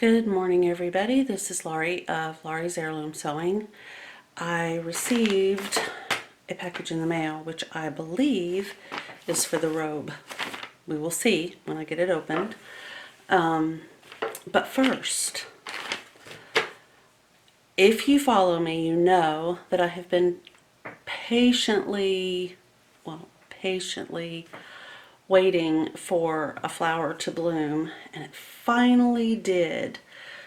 Good morning, everybody. This is Laurie of Laurie's Heirloom Sewing. I received a package in the mail, which I believe is for the robe. We will see when I get it opened. But first, if you follow me, you know that I have been patiently waiting for a flower to bloom, and it finally did.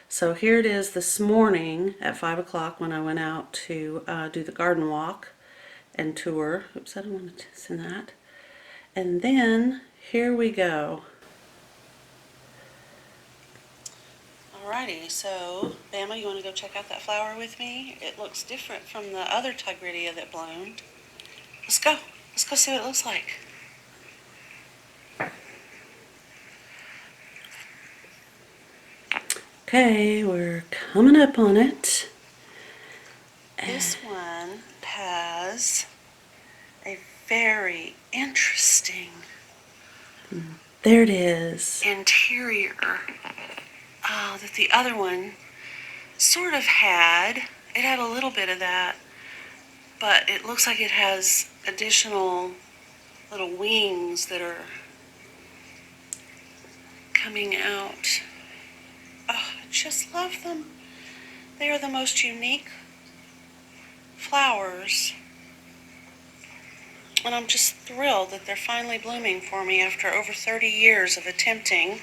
So here it is this morning at 5 o'clock when I went out to do the garden walk and tour. Oops, I don't want to send that. And then here we go. Alrighty, so Bama, you want to go check out that flower with me? It looks different from the other tigridia that bloomed. Let's go. Let's go see what it looks like. Okay, we're coming up on it. This one has a very interesting there it is interior that the other one sort of had. It had a little bit of that, but it looks like it has additional little wings that are coming out. Oh, I just love them. They are the most unique flowers. And I'm just thrilled that they're finally blooming for me after over 30 years of attempting.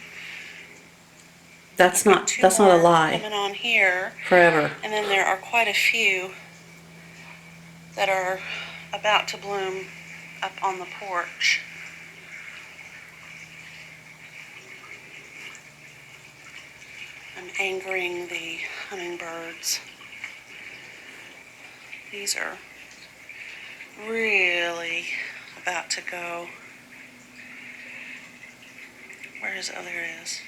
That's not a lie. Coming on here. Forever. And then there are quite a few that are about to bloom up on the porch. I'm angering the hummingbirds. These are really about to go. Where is it? Oh, there it is.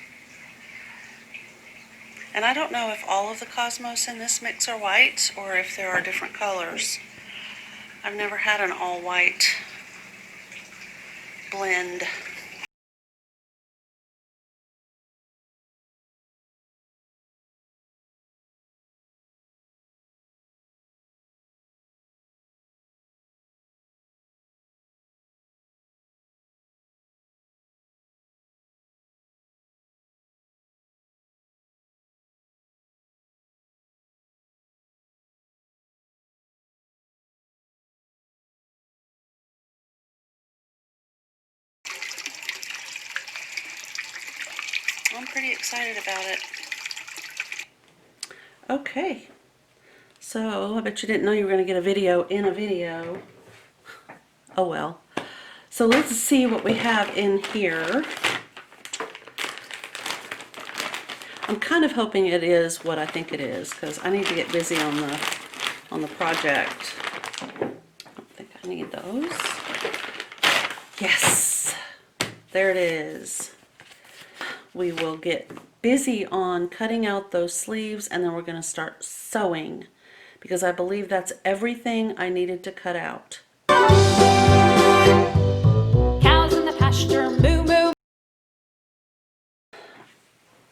And I don't know if all of the cosmos in this mix are white or if there are different colors. I've never had an all-white blend. I'm pretty excited about it. Okay, so I bet you didn't know you were going to get a video in a video. Oh well. So let's see what we have in here. I'm kind of hoping it is what I think it is, because I need to get busy on the project. I don't think I need those. Yes, there it is. We will get busy on cutting out those sleeves, and then we're going to start sewing, because I believe that's everything I needed to cut out. Cows in the pasture, moo moo.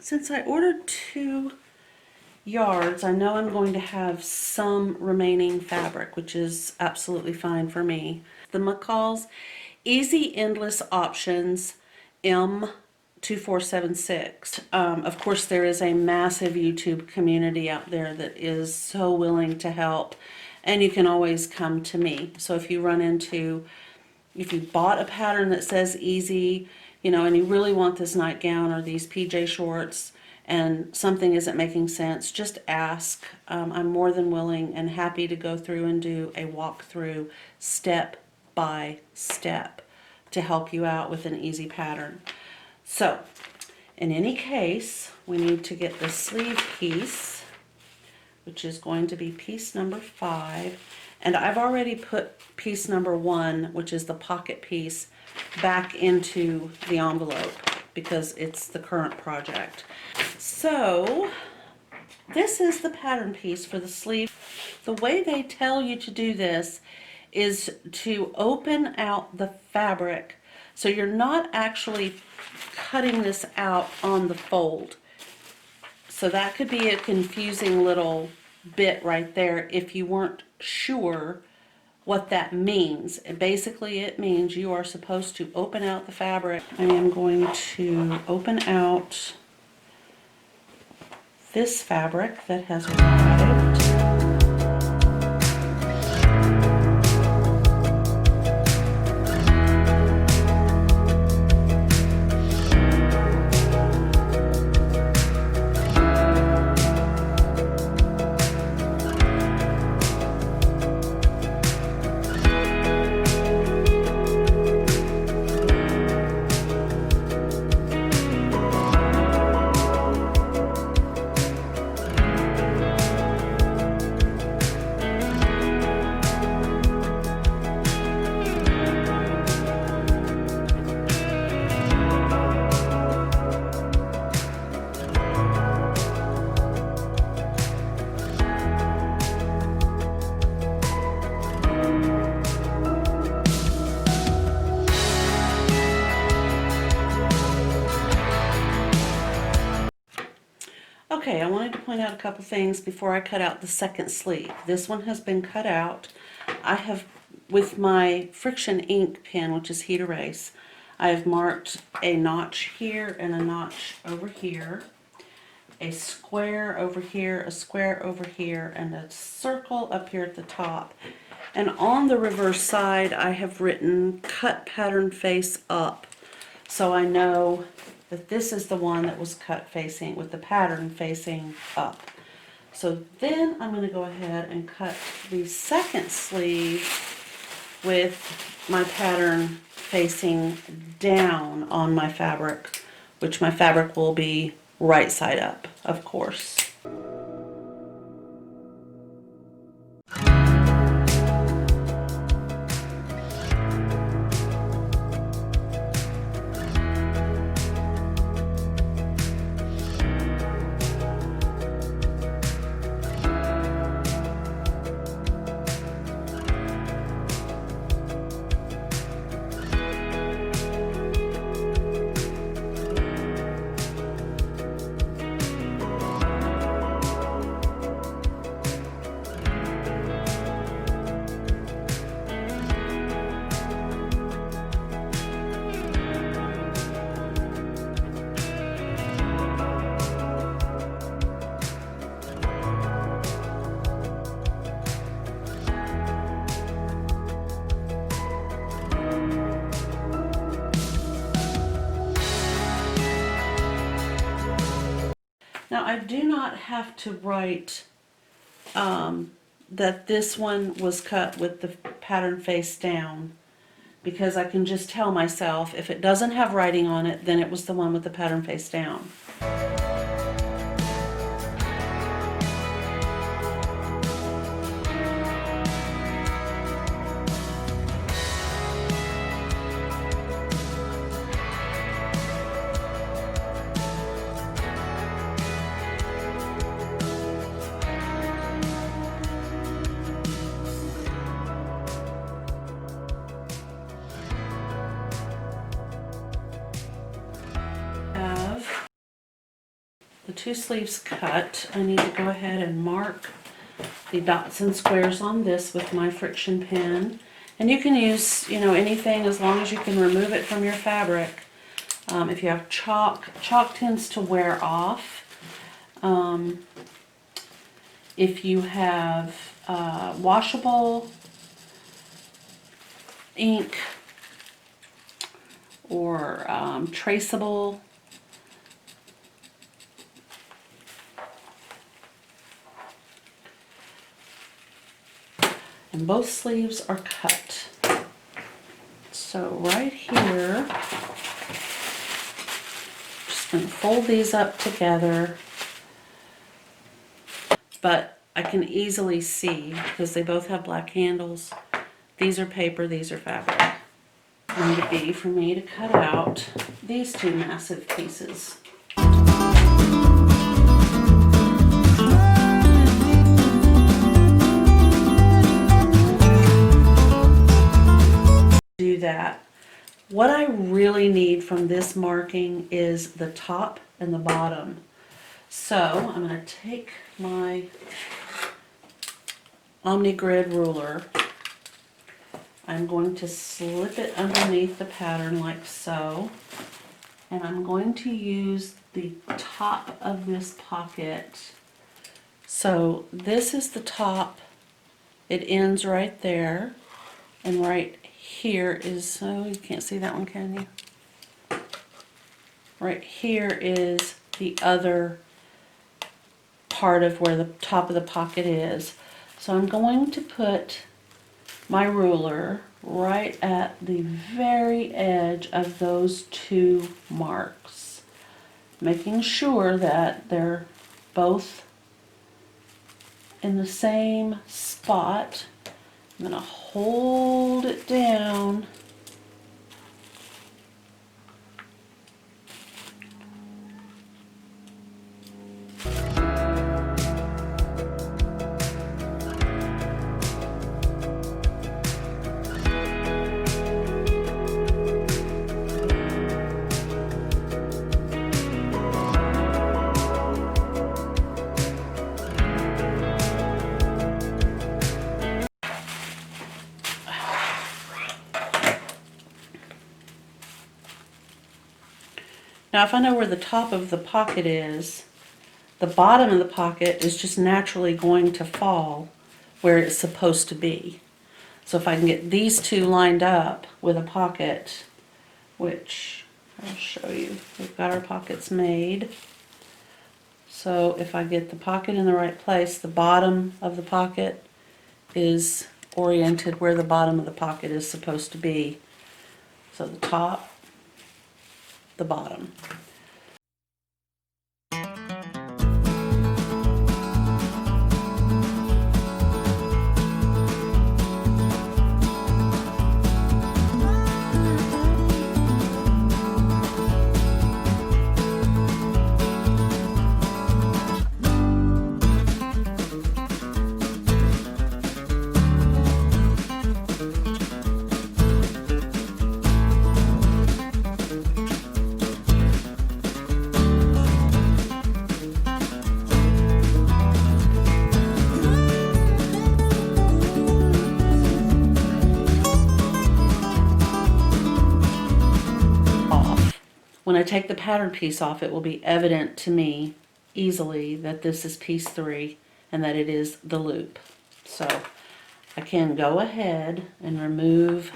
Since I ordered 2 yards, I know I'm going to have some remaining fabric, which is absolutely fine for me. The McCall's Easy Endless Options M2476. Of course, there is a massive YouTube community out there that is so willing to help, and you can always come to me. So if you bought a pattern that says easy, and you really want this nightgown or these PJ shorts and something isn't making sense, just ask. I'm more than willing and happy to go through and do a walkthrough step by step to help you out with an easy pattern. So, in any case, we need to get the sleeve piece, which is going to be piece number 5. And I've already put piece number 1, which is the pocket piece, back into the envelope because it's the current project. So, this is the pattern piece for the sleeve. The way they tell you to do this is to open out the fabric, so you're not actually cutting this out on the fold. So that could be a confusing little bit right there if you weren't sure what that means. And basically it means you are supposed to open out the fabric. I am going to open out this fabric that has arrived. Okay, I wanted to point out a couple things before I cut out the second sleeve. This one has been cut out. I have, with my friction ink pen, which is heat erase, I have marked a notch here and a notch over here, a square over here, a square over here, and a circle up here at the top. And on the reverse side, I have written cut pattern face up, so I know that this is the one that was cut facing, with the pattern facing up. So then I'm going to go ahead and cut the second sleeve with my pattern facing down on my fabric, which my fabric will be right side up, of course. Now I do not have to write that this one was cut with the pattern face down, because I can just tell myself if it doesn't have writing on it, then it was the one with the pattern face down. The two sleeves cut. I need to go ahead and mark the dots and squares on this with my friction pen. And you can use, anything as long as you can remove it from your fabric. If you have chalk tends to wear off. If you have washable ink or traceable, and both sleeves are cut. So right here, just going to fold these up together, but I can easily see, because they both have black handles, these are paper, these are fabric. Going to be for me to cut out these two massive pieces. Do that. What I really need from this marking is the top and the bottom. So I'm going to take my OmniGrid ruler. I'm going to slip it underneath the pattern like so. And I'm going to use the top of this pocket. So this is the top. It ends right there. And right here is, oh, you can't see that one, can you? Right here is the other part of where the top of the pocket is. So I'm going to put my ruler right at the very edge of those two marks, making sure that they're both in the same spot. I'm going to hold it down Now if I know where the top of the pocket is, the bottom of the pocket is just naturally going to fall where it's supposed to be. So if I can get these two lined up with a pocket, which I'll show you, we've got our pockets made. So if I get the pocket in the right place, the bottom of the pocket is oriented where the bottom of the pocket is supposed to be. So the top, the bottom. When I take the pattern piece off, it will be evident to me easily that this is piece 3 and that it is the loop. So I can go ahead and remove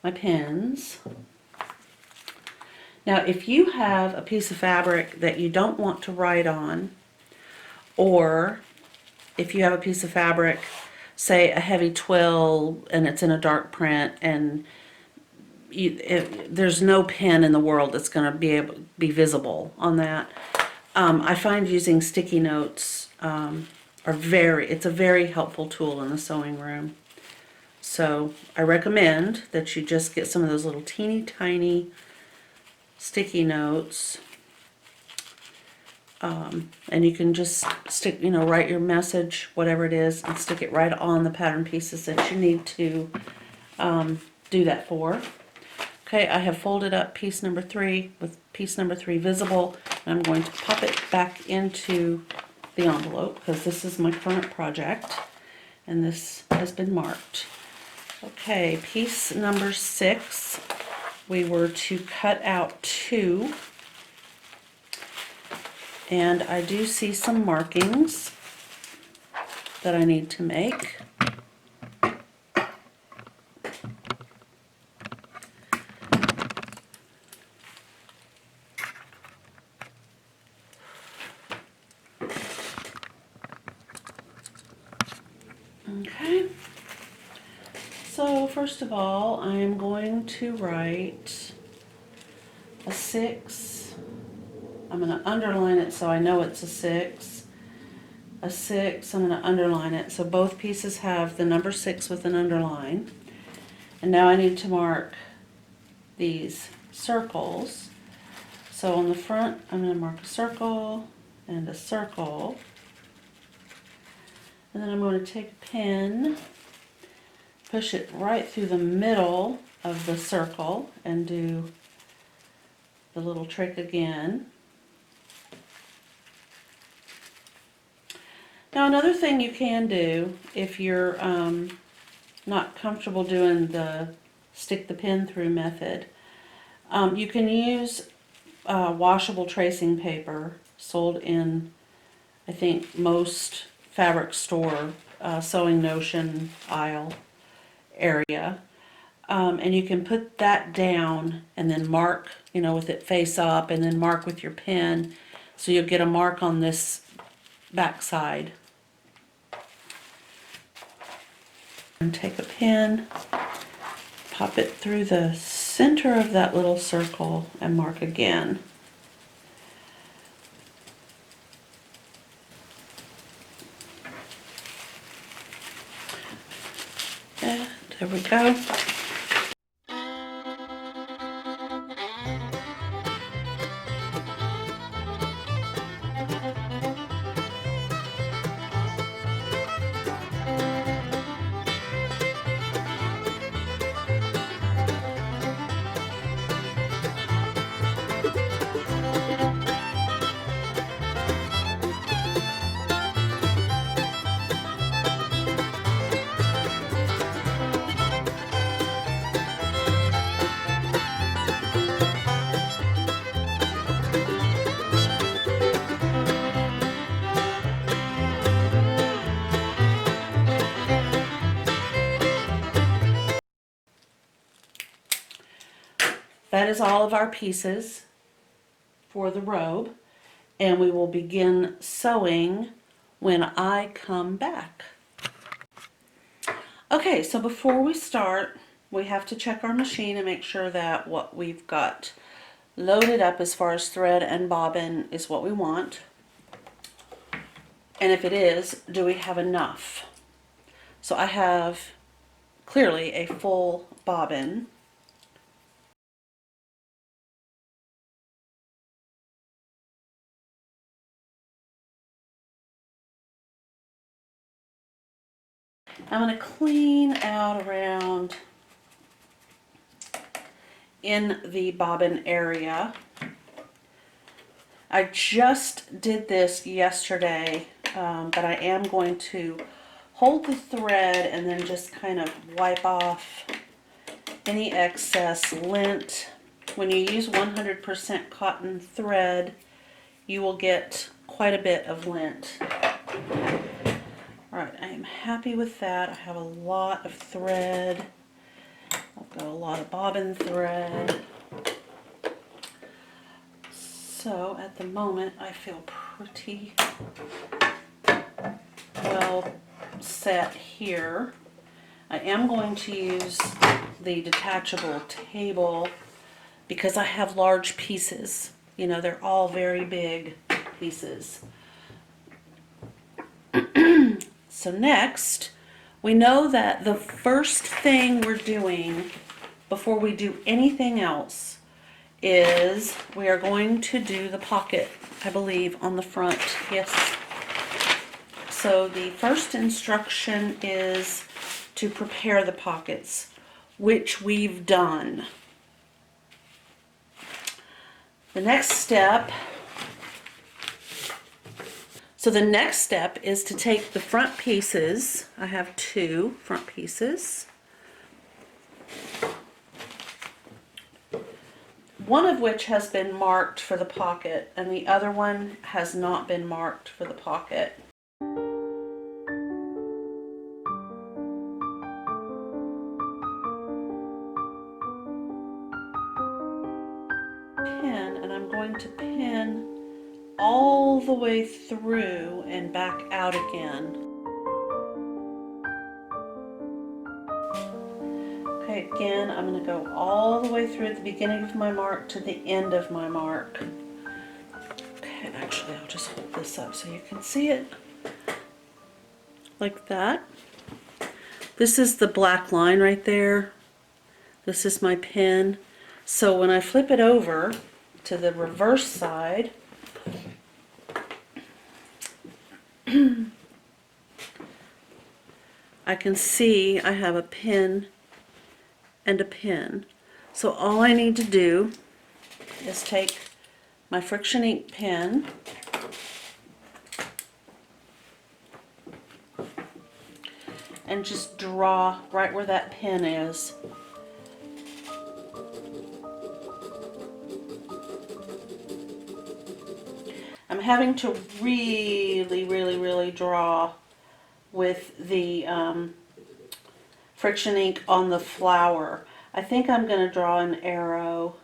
my pins. Now if you have a piece of fabric that you don't want to write on, or if you have a piece of fabric, say a heavy twill and it's in a dark print, and there's no pen in the world that's going to be visible on that. I find using sticky notes it's a very helpful tool in the sewing room. So I recommend that you just get some of those little teeny tiny sticky notes, and you can just stick, write your message, whatever it is, and stick it right on the pattern pieces that you need to do that for. Okay, I have folded up piece number 3 with piece number 3 visible, and I'm going to pop it back into the envelope because this is my current project and this has been marked. Okay, piece number 6, we were to cut out 2, and I do see some markings that I need to make. Okay, so first of all, I am going to write a 6. I'm going to underline it so I know it's a 6. A 6, I'm going to underline it. So both pieces have the number 6 with an underline. And now I need to mark these circles. So on the front, I'm going to mark a circle and a circle. And then I'm going to take a pin, push it right through the middle of the circle and do the little trick again. Now another thing you can do if you're not comfortable doing the stick the pin through method, you can use washable tracing paper sold in, I think, most fabric store sewing notion aisle area. And you can put that down and then mark, you know, with it face up, and then mark with your pen, so you'll get a mark on this back side. And take a pin, pop it through the center of that little circle and mark again. And there we go. That is all of our pieces for the robe, and we will begin sewing when I come back. Okay, so before we start, we have to check our machine and make sure that what we've got loaded up as far as thread and bobbin is what we want. And if it is, do we have enough? So I have clearly a full bobbin. I'm going to clean out around in the bobbin area. I just did this yesterday, but I am going to hold the thread and then just kind of wipe off any excess lint. When you use 100% cotton thread, you will get quite a bit of lint. Alright, I am happy with that. I have a lot of thread. I've got a lot of bobbin thread. So at the moment I feel pretty well set here. I am going to use the detachable table because I have large pieces. You know, they're all very big pieces. So next, we know that the first thing we're doing before we do anything else is we are going to do the pocket, I believe, on the front. Yes. So the first instruction is to prepare the pockets, which we've done. The next step is to take the front pieces. I have two front pieces. One of which has been marked for the pocket, and the other one has not been marked for the pocket. Pin, and I'm going to pin all the way through and back out again. Okay, again, I'm going to go all the way through at the beginning of my mark to the end of my mark. Okay, actually, I'll just hold this up so you can see it. Like that. This is the black line right there. This is my pin. So when I flip it over to the reverse side, I can see I have a pin and a pin. So all I need to do is take my friction ink pen and just draw right where that pin is. I'm having to really draw with the friction ink on the flower. I think I'm going to draw an arrow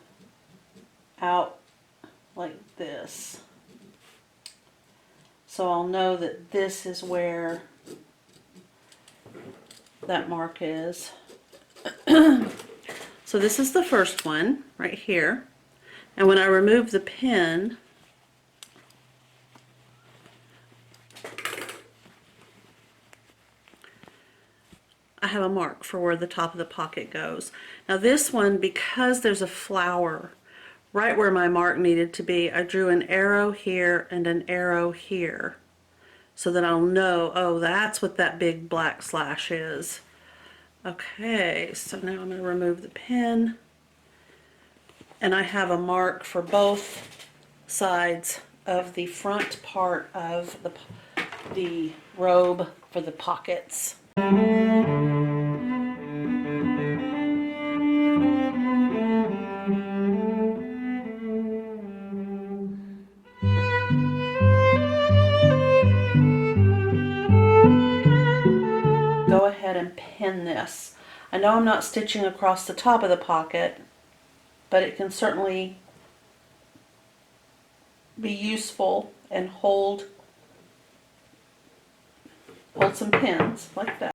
out like this, so I'll know that this is where that mark is. So this is the first one right here, and when I remove the pin, I have a mark for where the top of the pocket goes. Now this one, because there's a flower right where my mark needed to be, I drew an arrow here and an arrow here so that I'll know, oh, that's what that big black slash is. Okay, so now I'm going to remove the pin, and I have a mark for both sides of the front part of the robe for the pockets. Go ahead and pin this. I know I'm not stitching across the top of the pocket, but it can certainly be useful and hold some pins like that.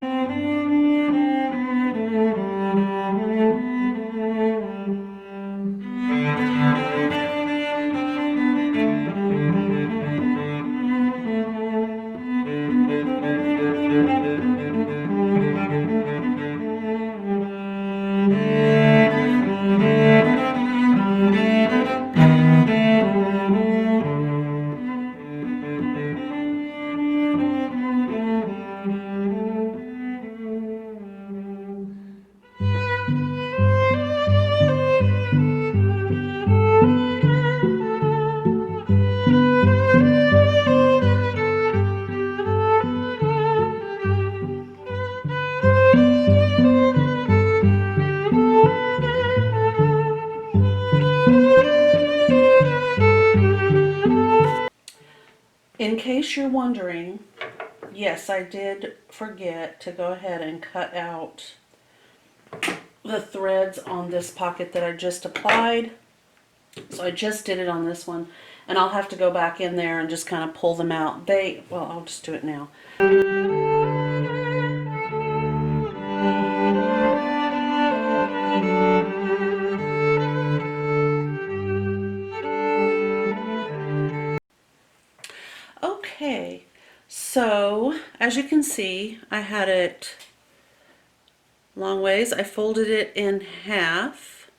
In case you're wondering, yes, I did forget to go ahead and cut out the threads on this pocket that I just applied. So I just did it on this one, and I'll have to go back in there and just kind of pull them out. Well, I'll just do it now. Okay, so as you can see, I had it long ways. I folded it in half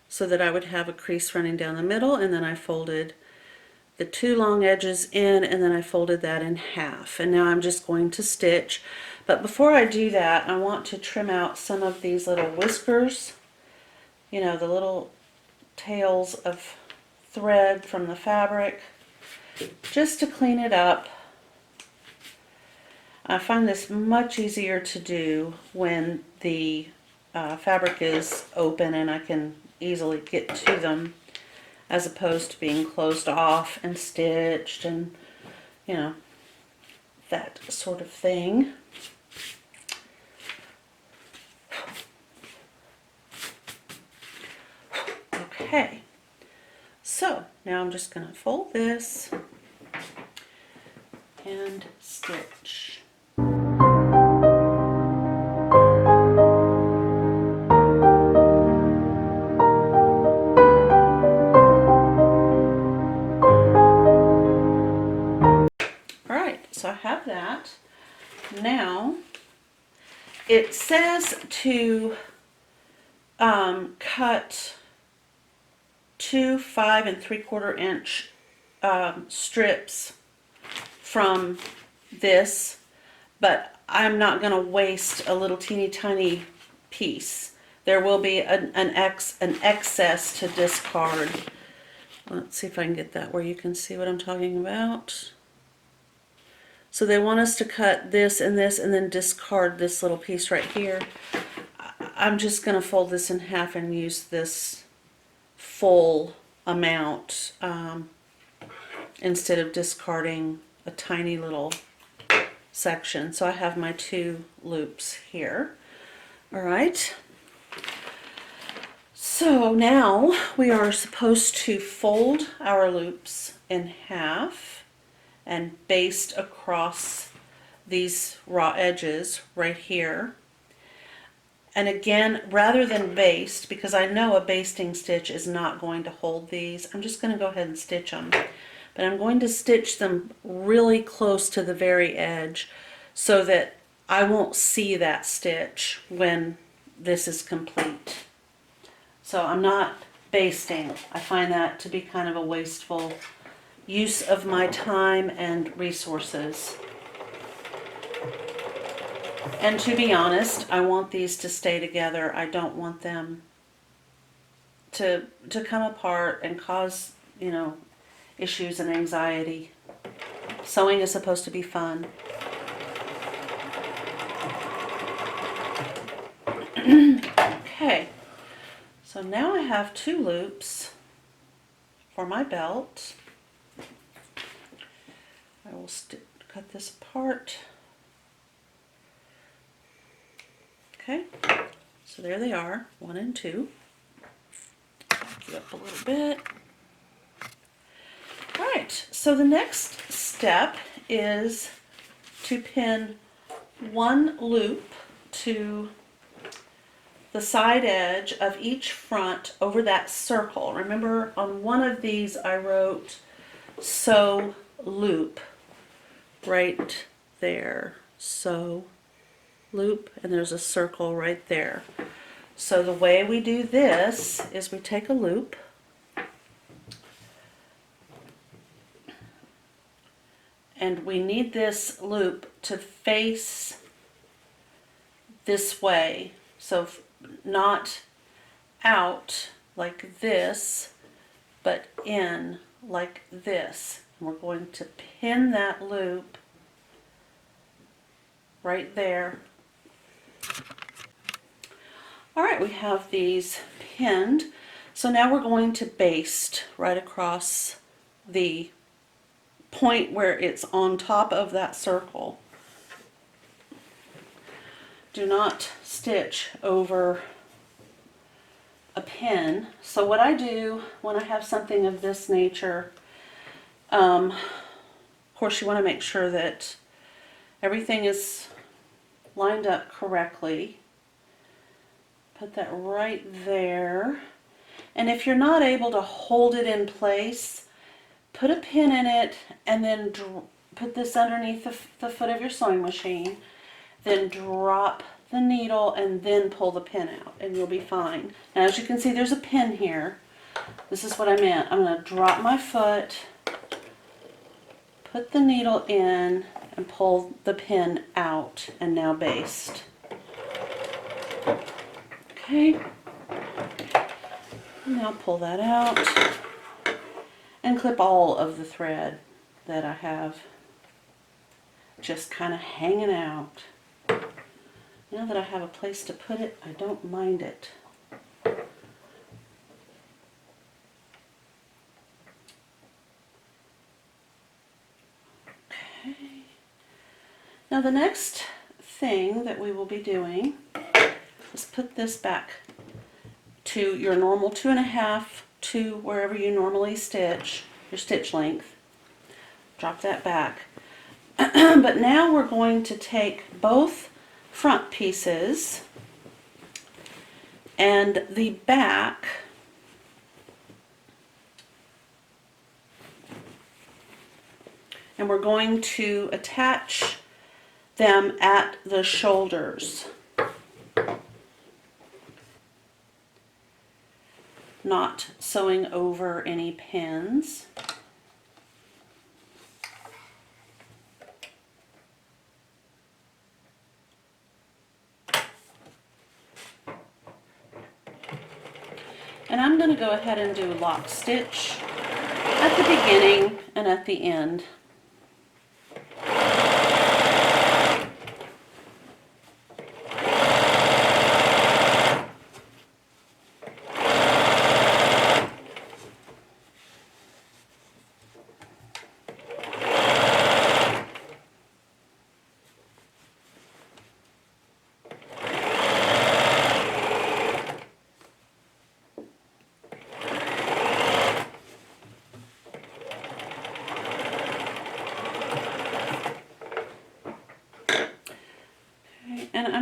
so that I would have a crease running down the middle, and then I folded the two long edges in, and then I folded that in half. And now I'm just going to stitch. But before I do that, I want to trim out some of these little whiskers, you know, the little tails of thread from the fabric, just to clean it up. I find this much easier to do when the fabric is open and I can easily get to them, as opposed to being closed off and stitched and, you know, that sort of thing. Okay, so now I'm just going to fold this and stitch. So I have that. Now it says to cut 2 5 3/4 inch strips from this, but I'm not going to waste a little teeny tiny piece. There will be an excess to discard. Let's see if I can get that where you can see what I'm talking about. So they want us to cut this and then discard this little piece right here. I'm just going to fold this in half and use this full amount instead of discarding a tiny little section. So I have my 2 loops here. All right. So now we are supposed to fold our loops in half and baste across these raw edges right here. And again, rather than baste, because I know a basting stitch is not going to hold these, I'm just going to go ahead and stitch them. But I'm going to stitch them really close to the very edge so that I won't see that stitch when this is complete. So I'm not basting. I find that to be kind of a wasteful use of my time and resources. And to be honest, I want these to stay together. I don't want them to come apart and cause, you know, issues and anxiety. Sewing is supposed to be fun. Okay, so now I have 2 loops for my belt. I will cut this apart. Okay, so there they are, 1 and 2. Back it up a little bit. All right, so the next step is to pin 1 loop to the side edge of each front over that circle. Remember, on one of these I wrote sew loop right there. Sew loop, and there's a circle right there. So the way we do this is we take a loop and we need this loop to face this way, so not out like this, but in like this. And we're going to pin that loop right there. All right, we have these pinned. So now we're going to baste right across the point where it's on top of that circle. Do not stitch over a pin. So what I do when I have something of this nature, of course you want to make sure that everything is lined up correctly. Put that right there. And if you're not able to hold it in place, put a pin in it and then put this underneath the foot of your sewing machine. Then drop the needle and then pull the pin out and you'll be fine. Now as you can see, there's a pin here. This is what I meant. I'm going to drop my foot, put the needle in, and pull the pin out, and now baste. Okay. Now pull that out and clip all of the thread that I have just kind of hanging out. Now that I have a place to put it, I don't mind it. Okay. Now the next thing that we will be doing is put this back to your normal 2.5 to wherever you normally stitch, your stitch length. Drop that back. But now we're going to take both front pieces and the back and we're going to attach them at the shoulders, not sewing over any pins. And I'm going to go ahead and do lock stitch at the beginning and at the end.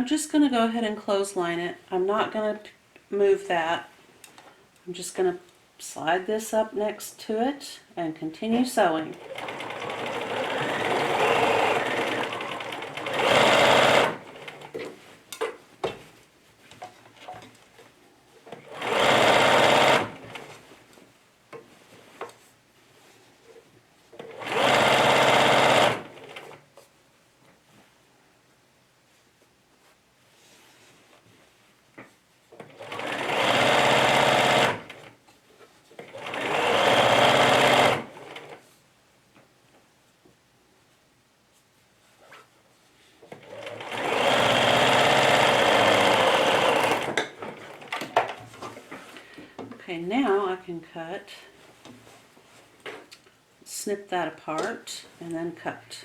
I'm just going to go ahead and clothesline it. I'm not going to move that. I'm just going to slide this up next to it and continue sewing. Okay, now I can cut, snip that apart, and then cut.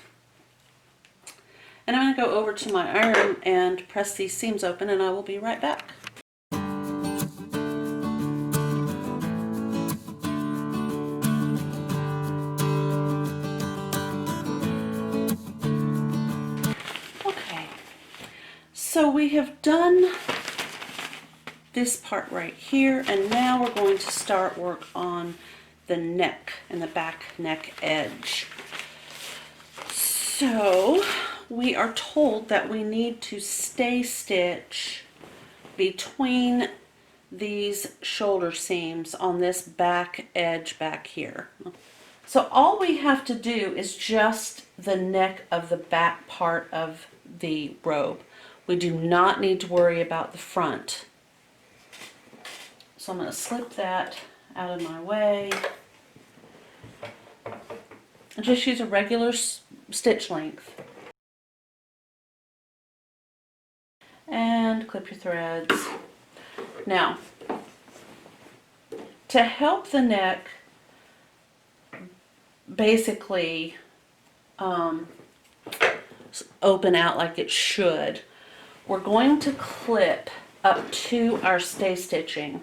And I'm going to go over to my iron and press these seams open, and I will be right back. Okay, so we have done this part right here, and now we're going to start work on the neck and the back neck edge. So we are told that we need to stay stitch between these shoulder seams on this back edge back here. So all we have to do is just the neck of the back part of the robe. We do not need to worry about the front. So I'm going to slip that out of my way. And just use a regular stitch length. And clip your threads. Now, to help the neck basically open out like it should, we're going to clip up to our stay stitching.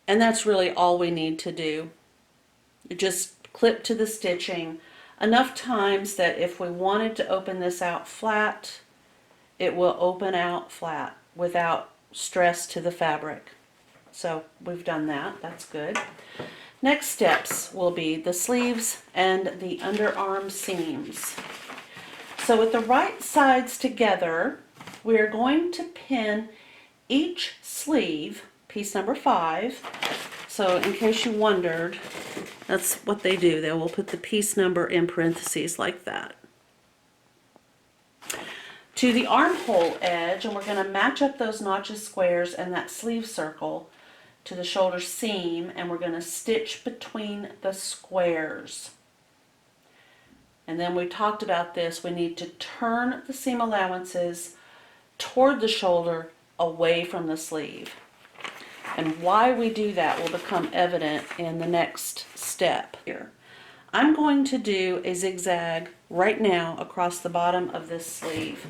And that's really all we need to do. Just clip to the stitching enough times that if we wanted to open this out flat, it will open out flat without stress to the fabric. So we've done that, that's good. Next steps will be the sleeves and the underarm seams. So with the right sides together, we're going to pin each sleeve, piece number 5. So in case you wondered, that's what they do. They will put the piece number in parentheses like that, to the armhole edge, and we're going to match up those notches, squares, and that sleeve circle to the shoulder seam, and we're going to stitch between the squares. And then we talked about this, we need to turn the seam allowances toward the shoulder, away from the sleeve. And why we do that will become evident in the next step here. I'm going to do a zigzag right now across the bottom of this sleeve.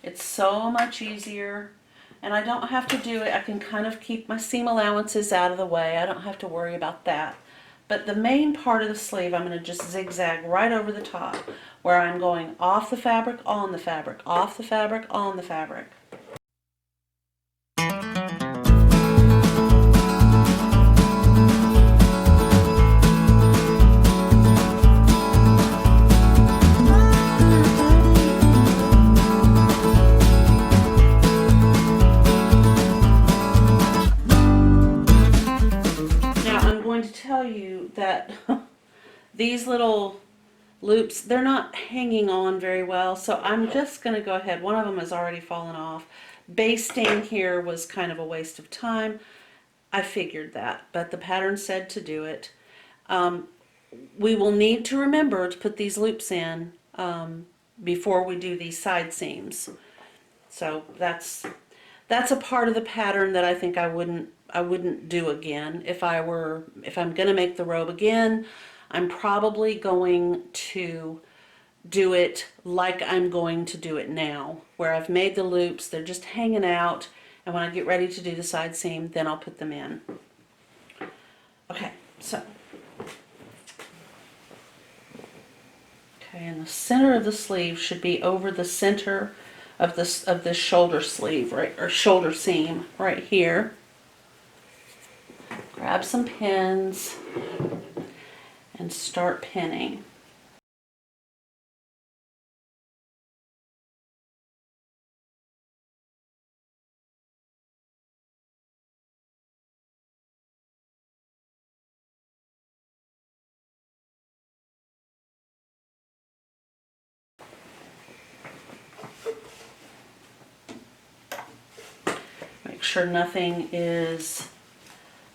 It's so much easier, and I don't have to do it. I can kind of keep my seam allowances out of the way. I don't have to worry about that. But the main part of the sleeve, I'm going to just zigzag right over the top, where I'm going off the fabric, on the fabric, off the fabric, on the fabric. That these little loops, they're not hanging on very well, so I'm just going to go ahead. One of them has already fallen off. Basting here was kind of a waste of time. I figured that, but the pattern said to do it. We will need to remember to put these loops in before we do these side seams. So that's a part of the pattern that I think I wouldn't do again. If I'm going to make the robe again, I'm probably going to do it like I'm going to do it now, where I've made the loops, they're just hanging out, and when I get ready to do the side seam, then I'll put them in. Okay, so. Okay, and the center of the sleeve should be over the center of this shoulder sleeve, right, or shoulder seam right here. Grab some pins and start pinning. Make sure nothing is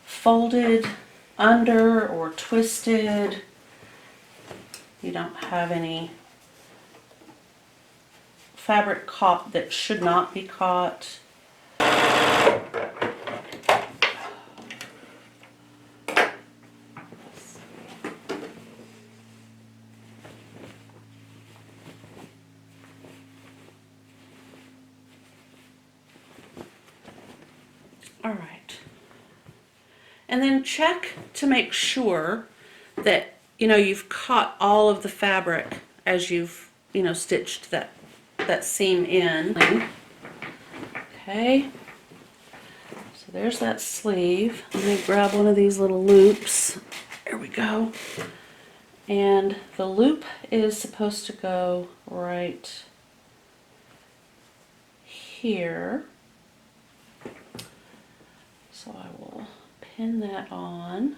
folded under or twisted. You don't have any fabric caught that should not be caught. All right. And then check to make sure that, you've caught all of the fabric as you've, stitched that seam in. Okay. So there's that sleeve. Let me grab one of these little loops. There we go. And the loop is supposed to go right here. So I will pin that on.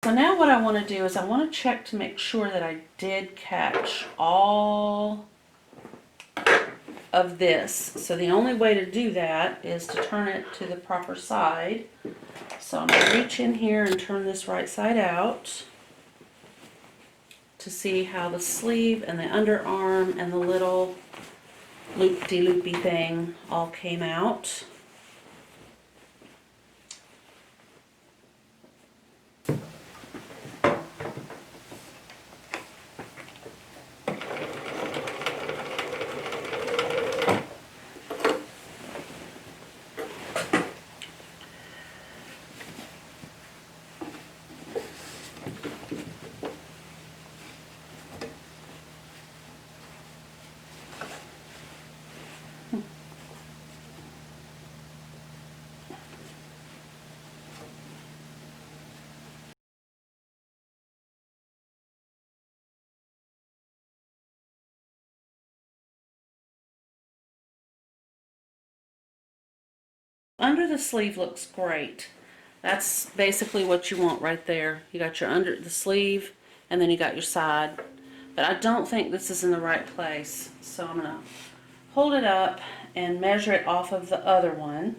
So now what I want to do is I want to check to make sure that I did catch all of this. So the only way to do that is to turn it to the proper side. So I'm going to reach in here and turn this right side out to see how the sleeve and the underarm and the little loop-de-loopy thing all came out. Under the sleeve looks great. That's basically what you want right there. You got your under the sleeve and then you got your side. But I don't think this is in the right place. So I'm going to hold it up and measure it off of the other one,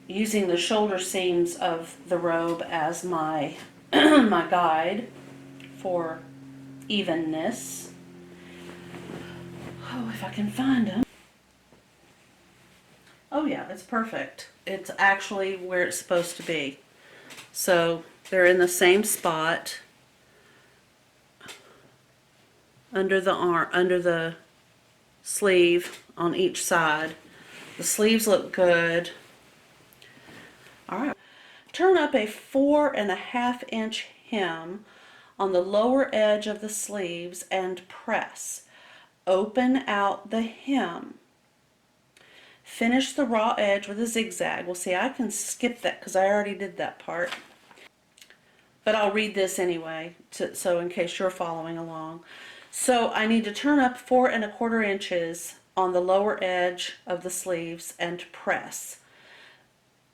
using the shoulder seams of the robe as my my guide for evenness. Oh, if I can find them. Oh yeah, it's perfect. It's actually where it's supposed to be. So they're in the same spot under the arm, under the sleeve on each side. The sleeves look good. All right. Turn up a 4.5 inch hem on the lower edge of the sleeves and press. Open out the hem. Finish the raw edge with a zigzag. Well, see, I can skip that because I already did that part. But I'll read this anyway, so in case you're following along. So I need to turn up 4.25 inches on the lower edge of the sleeves and press.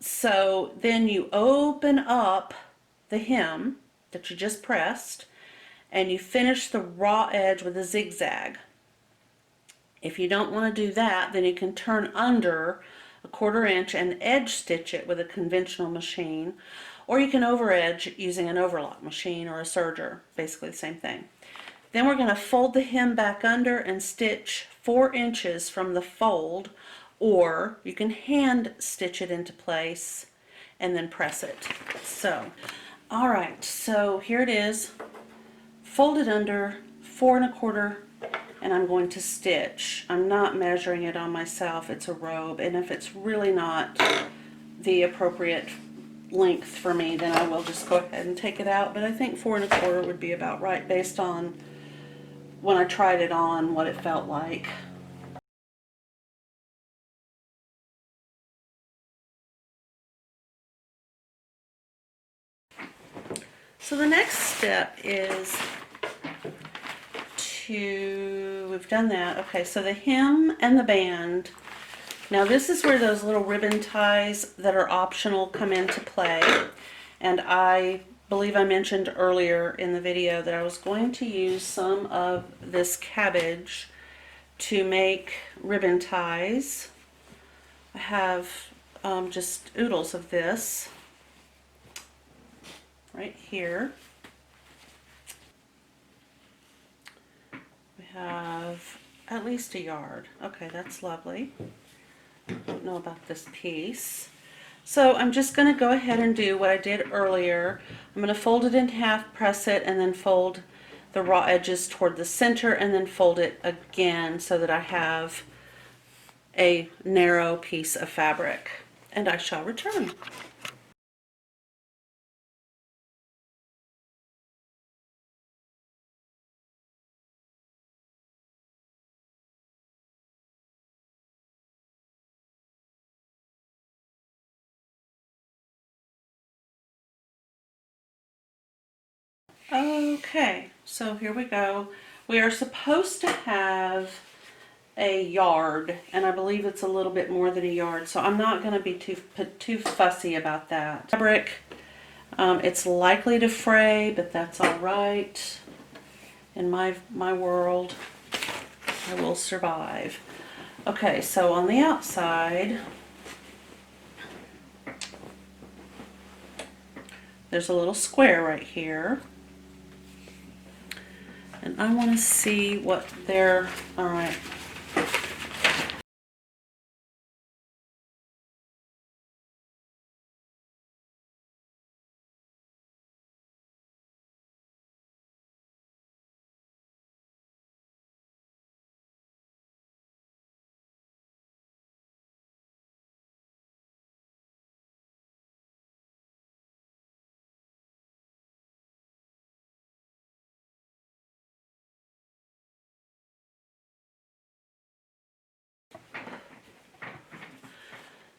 So then you open up the hem that you just pressed and you finish the raw edge with a zigzag. If you don't want to do that, then you can turn under 1/4 inch and edge stitch it with a conventional machine, or you can over edge using an overlock machine or a serger, basically the same thing. Then we're going to fold the hem back under and stitch 4 inches from the fold, or you can hand stitch it into place and then press it. So, all right, so here it is, folded under 4.25, and I'm going to stitch. I'm not measuring it on myself, it's a robe, and if it's really not the appropriate length for me, then I will just go ahead and take it out, but I think 4.25 would be about right based on when I tried it on, what it felt like. So the next step is we've done that. Okay, so the hem and the band. Now this is where those little ribbon ties that are optional come into play. And I believe I mentioned earlier in the video that I was going to use some of this cabbage to make ribbon ties. I have just oodles of this right here. We have at least a yard. Okay, that's lovely. I don't know about this piece. So I'm just going to go ahead and do what I did earlier. I'm going to fold it in half, press it, and then fold the raw edges toward the center, and then fold it again so that I have a narrow piece of fabric. And I shall return. Okay, so here we go. We are supposed to have a yard, and I believe it's a little bit more than a yard, so I'm not going to be too fussy about that. Fabric, it's likely to fray, but that's all right. In my world, I will survive. Okay, so on the outside, there's a little square right here. And I want to see what they're, all right.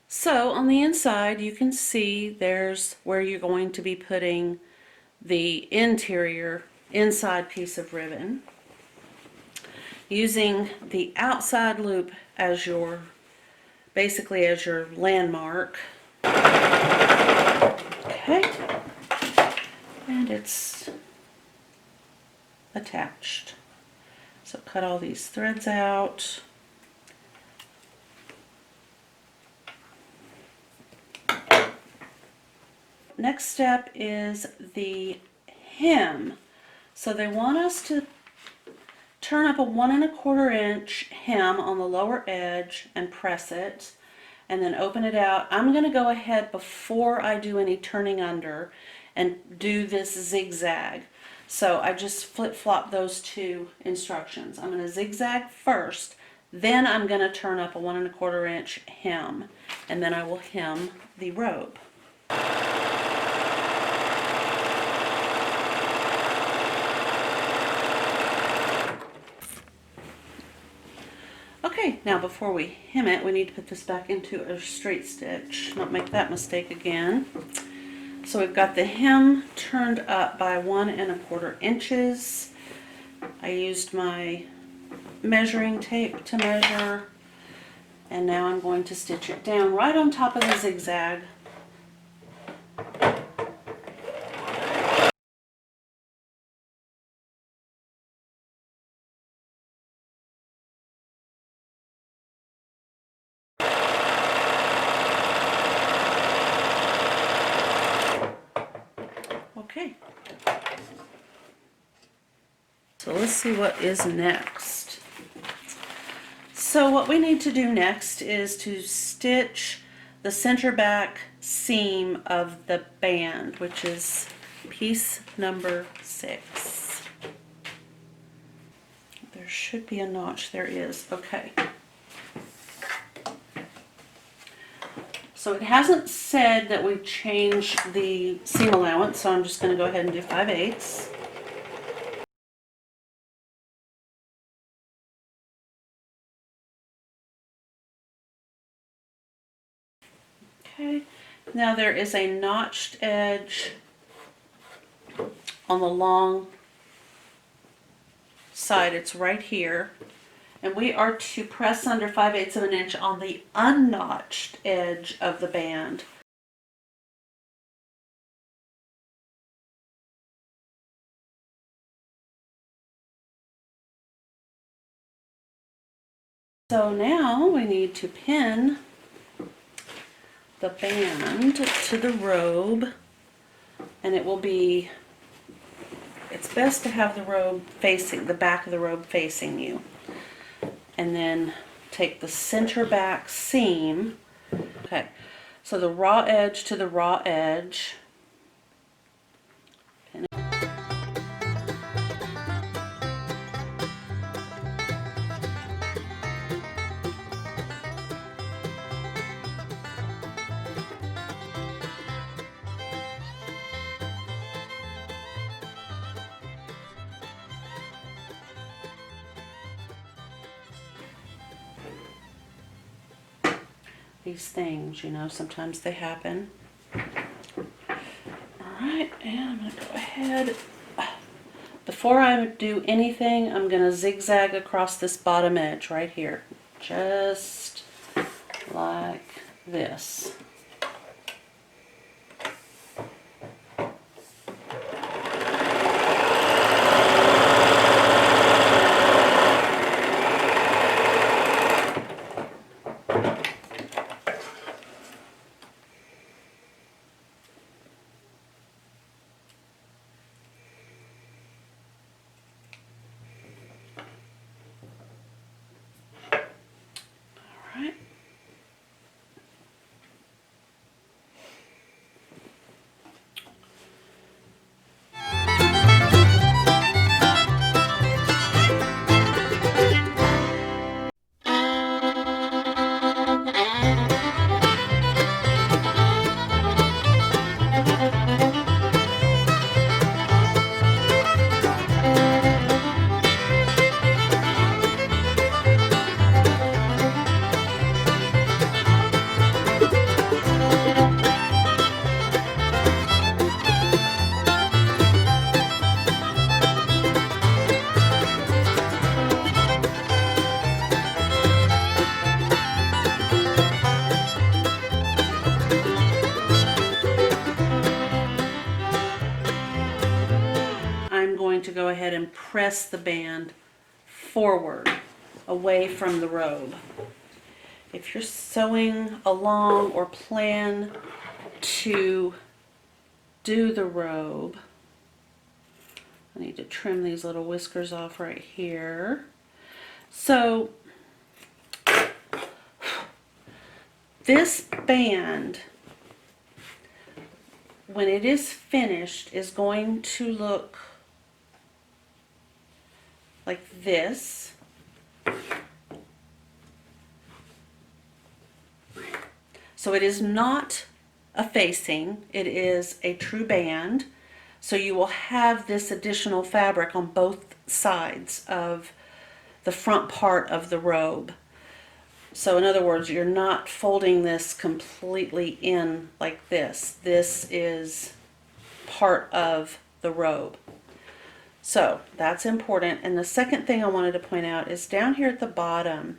So on the inside, you can see there's where you're going to be putting the interior inside piece of ribbon, using the outside loop as your, basically as your landmark. Okay, and it's attached. So cut all these threads out. Next step is the hem. So they want us to turn up a 1.25 inch hem on the lower edge and press it, and then open it out. I'm going to go ahead before I do any turning under and do this zigzag. So I just flip-flop those two instructions. I'm going to zigzag first, Then I'm going to turn up a 1 1/4 inch hem, and then I will hem the robe. Okay, now before we hem it, we need to put this back into a straight stitch, not make that mistake again. So we've got the hem turned up by 1 1/4 inches. I used my measuring tape to measure, and now I'm going to stitch it down right on top of the zigzag. Okay, so let's see what is next. So what we need to do next is to stitch the center back seam of the band, which is piece number 6. There should be a notch. There is. Okay. So it hasn't said that we changed the seam allowance, so I'm just going to go ahead and do 5/8. Okay, now there is a notched edge on the long side. It's right here. And we are to press under 5/8 of an inch on the unnotched edge of the band. So now we need to pin the band to the robe, and it will be, it's best to have the robe facing, the back of the robe facing you. And then take the center back seam. Okay, so the raw edge to the raw edge. These things, you know, sometimes they happen. Alright, and I'm going to go ahead. Before I do anything, I'm going to zigzag across this bottom edge right here. Just like this. To go ahead and press the band forward away from the robe. If you're sewing along or plan to do the robe, I need to trim these little whiskers off right here. So this band, when it is finished, is going to look like this. So it is not a facing, it is a true band. So you will have this additional fabric on both sides of the front part of the robe. So in other words, you're not folding this completely in like this. This is part of the robe. So that's important. And the second thing I wanted to point out is down here at the bottom,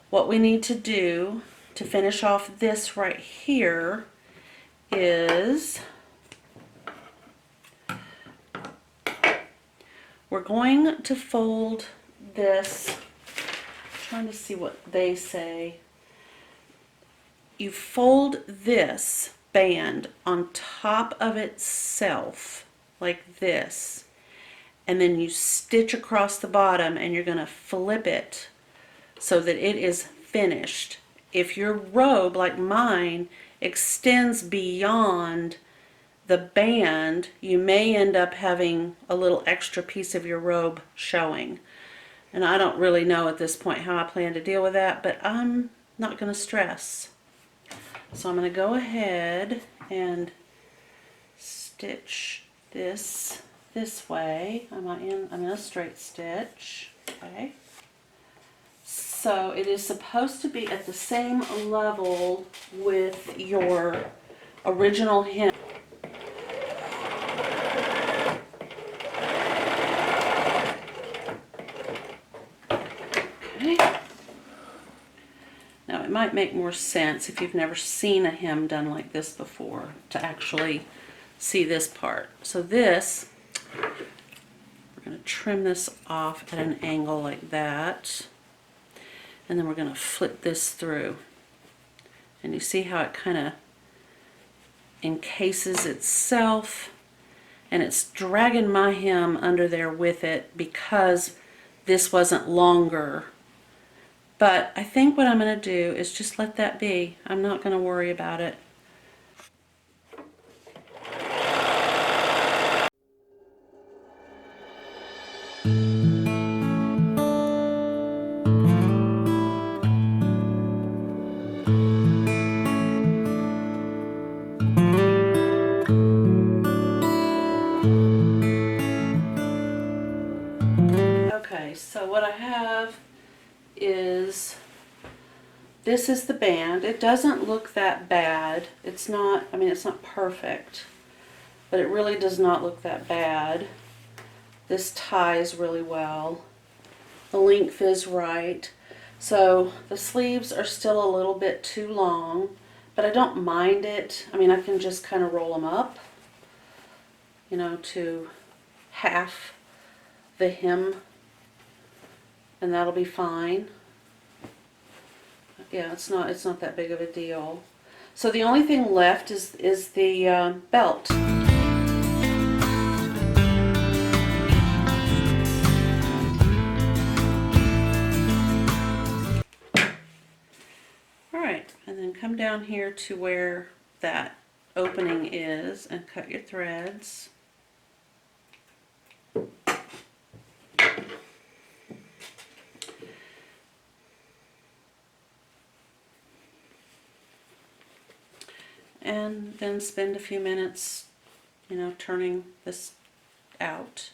what we need to do to finish off this right here is we're going to fold this, I'm trying to see what they say. You fold this band on top of itself like this, and then you stitch across the bottom, and you're going to flip it so that it is finished. If your robe, like mine, extends beyond the band, you may end up having a little extra piece of your robe showing. And I don't really know at this point how I plan to deal with that, but I'm not going to stress. So I'm going to go ahead and stitch this way. I'm in a straight stitch. Okay. So it is supposed to be at the same level with your original hem. Okay. Now it might make more sense if you've never seen a hem done like this before to actually see this part. So this, we're going to trim this off at an angle like that, and then we're going to flip this through, and you see how it kind of encases itself, and it's dragging my hem under there with it because this wasn't longer. But I think what I'm going to do is just let that be. I'm not going to worry about it. Okay, so what I have is, this is the band. It doesn't look that bad. It's not, I mean, it's not perfect, but it really does not look that bad. This ties really well. The length is right. So the sleeves are still a little bit too long, but I don't mind it. I mean, I can just kind of roll them up, you know, to half the hem, and that'll be fine. Yeah, it's not that big of a deal. So the only thing left is the belt. Alright, and then come down here to where that opening is and cut your threads. And then spend a few minutes, you know, turning this out.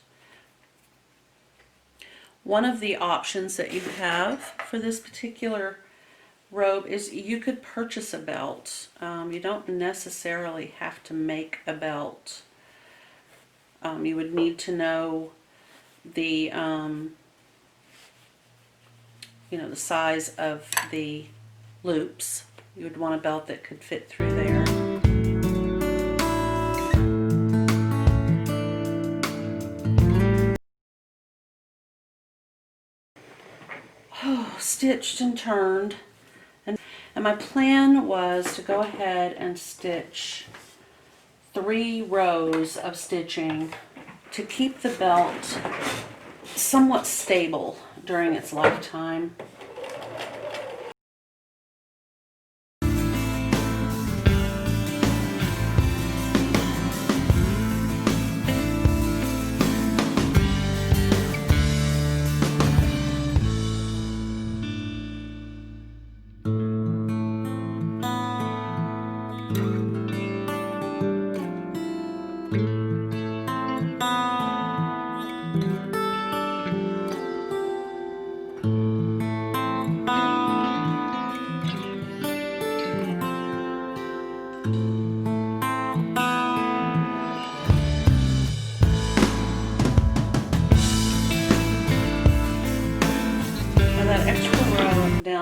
One of the options that you have for this particular robe is you could purchase a belt. You don't necessarily have to make a belt. You would need to know the, you know, the size of the loops. You would want a belt that could fit through there. Oh, stitched and turned. And my plan was to go ahead and stitch 3 rows of stitching to keep the belt somewhat stable during its lifetime.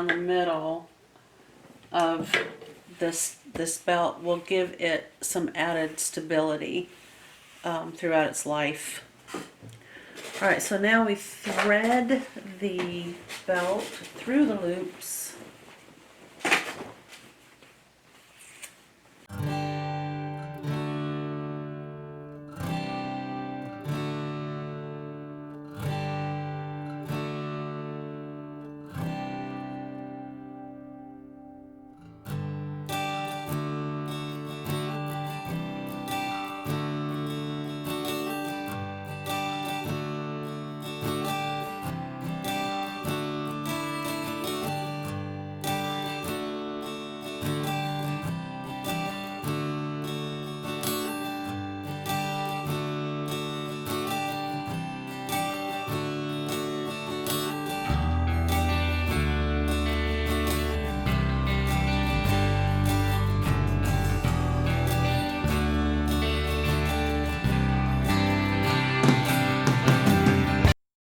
down the middle of this belt will give it some added stability throughout its life. Alright, so now we thread the belt through the loops